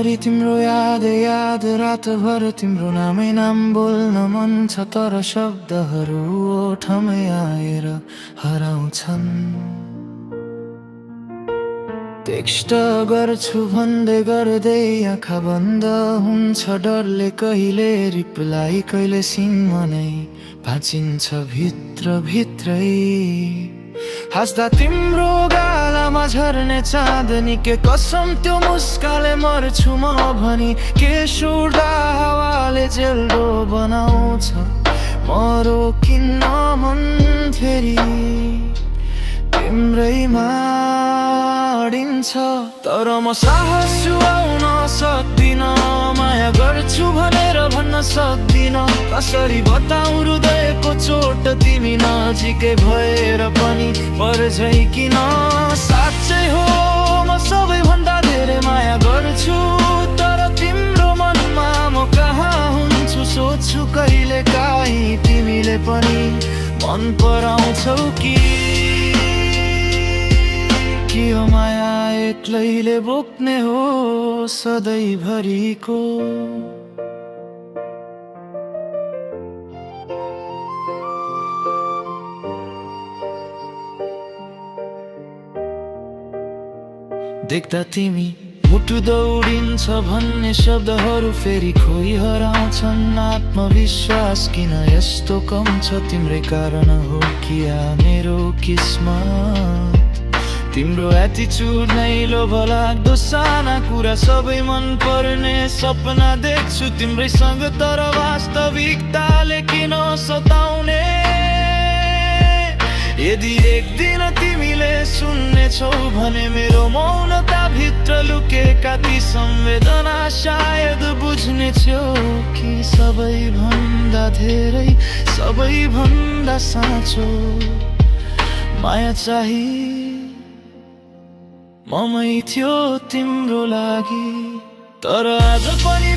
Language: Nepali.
रातभरि तिम्रो याद रातभर तिम्रो नामै नाम बोल्न मन छ, तर शब्दहरू ओठमै आएर हराउँछन्। टेक्स्ट गर्छु भन्दै गर्दै आँखा बन्द हुन्छ डरले, कहिले रिप्लाई कहिले सिन मनै भाँचिन्छ भित्रै। हाँस्दा तिम्रो गालामा झर्ने चाँदनी, के कसम त्यो मुस्काले मर्छु म भनी। केश उड्दा हावाले जेल्डो बनाउँछ, म रोकिन्न मन फेरि तिम्रैमा अडिन्छ। तर म साहस जुवाउन सक्दिन, माया गर्छु भनेर भन्न सक्दिन। कसरी बताउँ हृदयको चोट तिमी नजिकै भएर पनि पर्झै किन। साँच्चै हो म सबैभन्दा धेरै माया गर्छु, तर तिम्रो मनमा म कहाँ हुन्छु सोच्छु कहिले काहीँ। तिमीले पनि मन पराउँछौ कि यो माया एक्लैले बोक्ने हो सधैँभरिको। देख्दा तिमी मुटु दौडिन्छ भन्ने शब्दहरू फेरि खोइ हराउँछन्। आत्मविश्वास किन यस्तो कम छ, तिम्रै कारण हो कि मेरो किस्मत। तिम्रो एटिट्युड नै लोभलाग्दो, साना कुरा सबै मन पर्ने सपना देख्छु तिम्रैसँग, तर वास्तविकताले किन सताउने। यदि एक दिन तिमीले सुन्नेछौ भने मेरो मौनता भित्र लुकेका ती संवेदना सायद बुझ्नेछौ कि सबैभन्दा धेरै सबैभन्दा साँचो माया चाहिँ ममै थियो तिम्रो लागि। तर आज पनि